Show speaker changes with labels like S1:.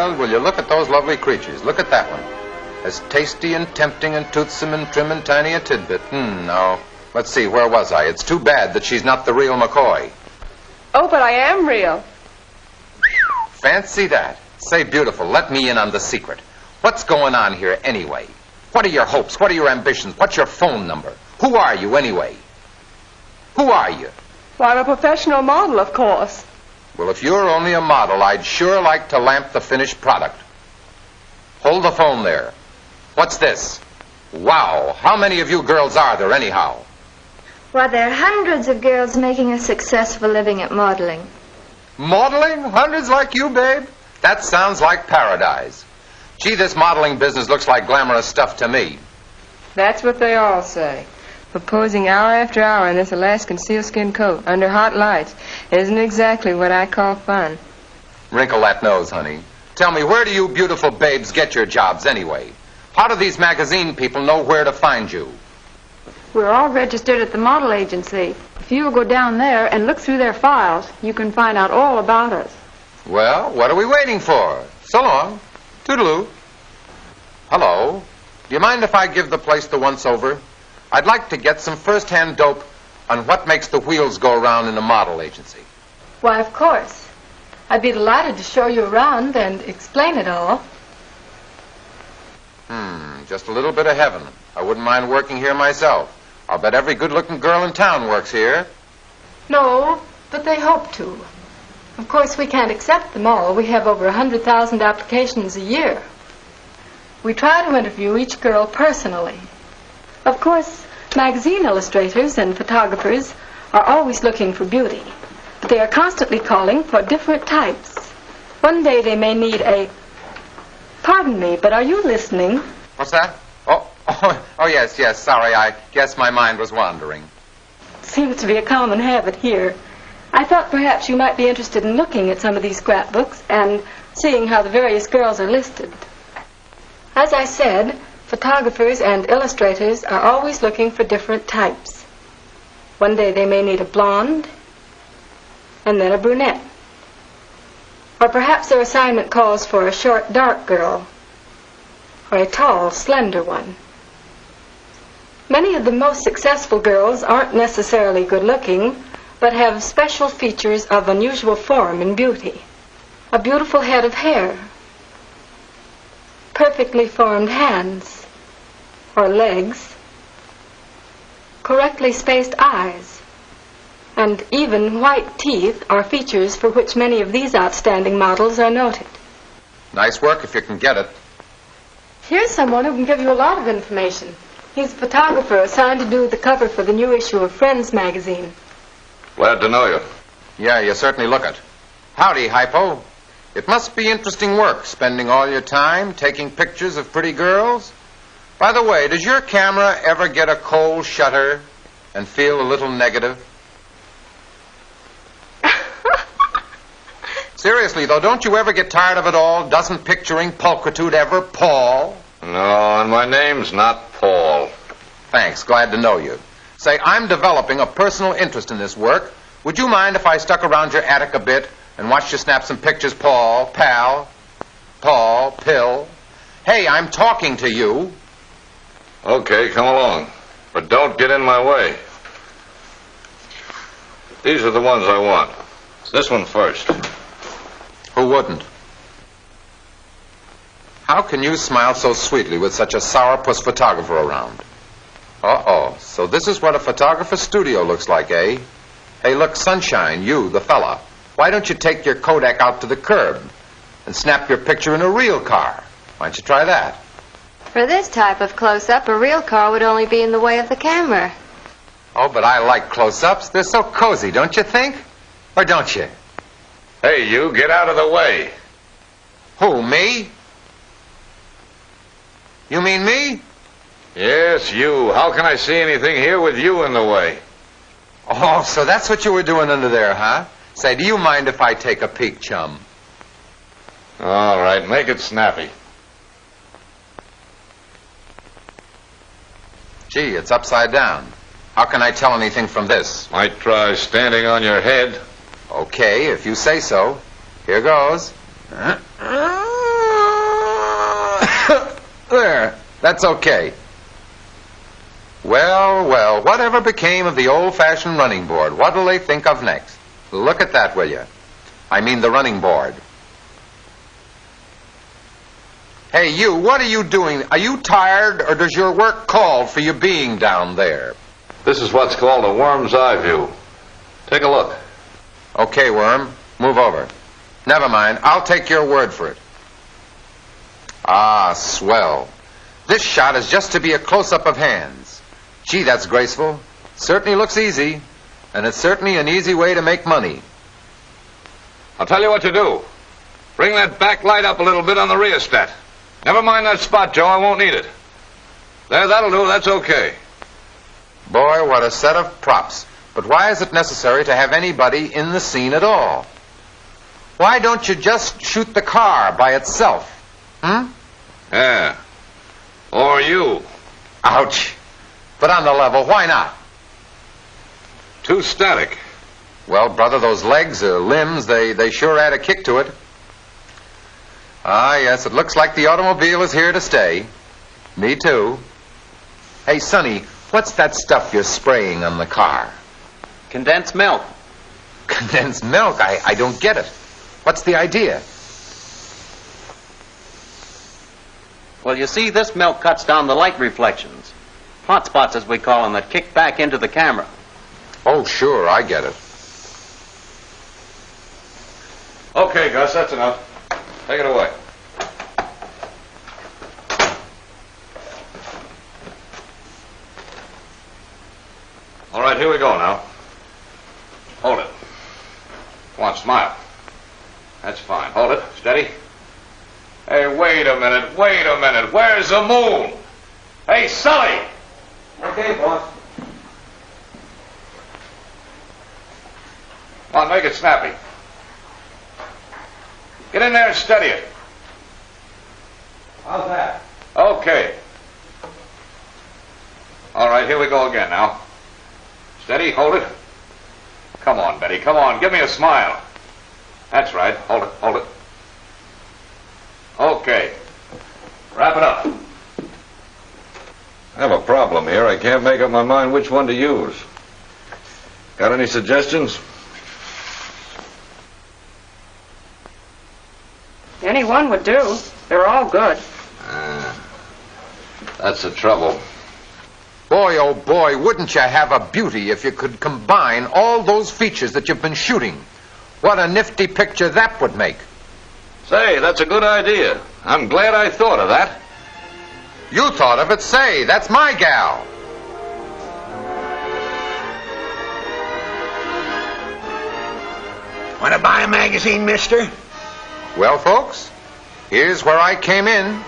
S1: child, will you look at those lovely creatures? Look at that one. As tasty and tempting and toothsome and trim and tiny a tidbit. No. Let's see, where was I? It's too bad that she's not the real McCoy.
S2: Oh, but I am real.
S1: Fancy that. Say, beautiful, let me in on the secret. What's going on here anyway? What are your hopes? What are your ambitions? What's your phone number? Who are you anyway? Who are you?
S2: Well, I'm a professional model, of course.
S1: Well, if you're only a model, I'd sure like to lamp the finished product. Hold the phone there. What's this? Wow, how many of you girls are there anyhow?
S3: Why, there are hundreds of girls making a successful living at modeling.
S1: Modeling? Hundreds like you, babe? That sounds like paradise. Gee, this modeling business looks like glamorous stuff to me.
S2: That's what they all say. But posing hour after hour in this Alaskan sealskin coat under hot lights isn't exactly what I call fun.
S1: Wrinkle that nose, honey. Tell me, where do you beautiful babes get your jobs anyway? How do these magazine people know where to find you?
S4: We're all registered at the model agency. If you'll go down there and look through their files, you can find out all about us.
S1: Well, what are we waiting for? So long. Toodaloo. Hello. Do you mind if I give the place the once-over? I'd like to get some first-hand dope on what makes the wheels go around in a model agency.
S4: Why, of course. I'd be delighted to show you around and explain it all.
S1: Just a little bit of heaven. I wouldn't mind working here myself. I'll bet every good-looking girl in town works here.
S4: No, but they hope to. Of course, we can't accept them all. We have over 100,000 applications a year. We try to interview each girl personally. Of course, magazine illustrators and photographers are always looking for beauty, but they are constantly calling for different types. One day they may need a... Pardon me, but are you listening?
S1: What's that? Oh, yes, sorry, I guess my mind was wandering.
S4: Seems to be a common habit here. I thought perhaps you might be interested in looking at some of these scrapbooks and seeing how the various girls are listed. As I said, photographers and illustrators are always looking for different types. One day they may need a blonde, and then a brunette. Or perhaps their assignment calls for a short, dark girl, or a tall, slender one. Many of the most successful girls aren't necessarily good-looking, but have special features of unusual form and beauty. A beautiful head of hair, perfectly formed hands or legs, correctly spaced eyes, and even white teeth are features for which many of these outstanding models are noted.
S1: Nice work if you can get it.
S4: Here's someone who can give you a lot of information. He's a photographer assigned to do the cover for the new issue of Friends magazine.
S5: Glad to know you.
S1: Yeah, you certainly look it. Howdy, Hypo. It must be interesting work, spending all your time taking pictures of pretty girls. By the way, does your camera ever get a cold shutter and feel a little negative? Seriously, though, don't you ever get tired of it all? Doesn't picturing pulchritude ever pall?
S5: No, and my name's not Paul.
S1: Thanks, glad to know you. Say, I'm developing a personal interest in this work. Would you mind if I stuck around your attic a bit and watched you snap some pictures, Paul, pal, Paul, pill? Hey, I'm talking to you.
S5: Okay, come along. But don't get in my way. These are the ones I want. This one first.
S1: Who wouldn't? How can you smile so sweetly with such a sourpuss photographer around? Uh-oh, so this is what a photographer's studio looks like, eh? Hey, look, Sunshine, you, the fella, why don't you take your Kodak out to the curb and snap your picture in a real car? Why don't you try that?
S3: For this type of close-up, a real car would only be in the way of the camera.
S1: Oh, but I like close-ups. They're so cozy, don't you think? Or don't you?
S5: Hey, you, get out of the way.
S1: Who, me? You mean me?
S5: Yes, you. How can I see anything here with you in the way?
S1: Oh, so that's what you were doing under there, huh? Say, do you mind if I take a peek, chum?
S5: All right, make it snappy.
S1: Gee, it's upside down. How can I tell anything from this?
S5: Might try standing on your head.
S1: Okay, if you say so. Here goes. There, that's okay. Well, well, whatever became of the old-fashioned running board? What'll they think of next? Look at that, will you? I mean the running board. Hey, you, what are you doing? Are you tired, or does your work call for you being down there?
S5: This is what's called a worm's eye view. Take a look.
S1: Okay, Worm, move over. Never mind, I'll take your word for it. Ah, swell. This shot is just to be a close-up of hands. Gee, that's graceful. Certainly looks easy, and it's certainly an easy way to make money.
S5: I'll tell you what to do. Bring that back light up a little bit on the rheostat. Never mind that spot, Joe. I won't need it. There, that'll do. That's okay.
S1: Boy, what a set of props. But why is it necessary to have anybody in the scene at all? Why don't you just shoot the car by itself?
S5: Yeah. Or you.
S1: Ouch. But on the level, why not?
S5: Too static.
S1: Well, brother, those legs or limbs, they sure add a kick to it. Ah, yes, it looks like the automobile is here to stay. Me too. Hey, Sonny, what's that stuff you're spraying on the car?
S6: Condensed milk.
S1: Condensed milk? I don't get it. What's the idea?
S6: Well, you see, this milk cuts down the light reflections. Hot spots, as we call them, that kick back into the camera.
S1: Oh, sure, I get it.
S5: Okay, Gus, that's enough. Take it away. All right, here we go now. Hold it. Come on, smile. That's fine. Hold it. Steady. Hey, wait a minute. Wait a minute. Where's the moon? Hey, Sully!
S6: Okay, boss.
S5: Come on, make it snappy. Get in there and steady it.
S6: How's that?
S5: Okay. All right, here we go again now. Steady, hold it. Come on, Betty, come on, give me a smile. That's right, hold it, hold it. Okay. Wrap it up. I have a problem here. I can't make up my mind which one to use. Got any suggestions?
S2: Any one would do. They're all good.
S5: That's the trouble.
S1: Boy, oh boy, wouldn't you have a beauty if you could combine all those features that you've been shooting? What a nifty picture that would make.
S5: Say, that's a good idea. I'm glad I thought of that.
S1: You thought of it, say, that's my gal.
S7: Want to buy a magazine, mister?
S1: Well, folks, here's where I came in.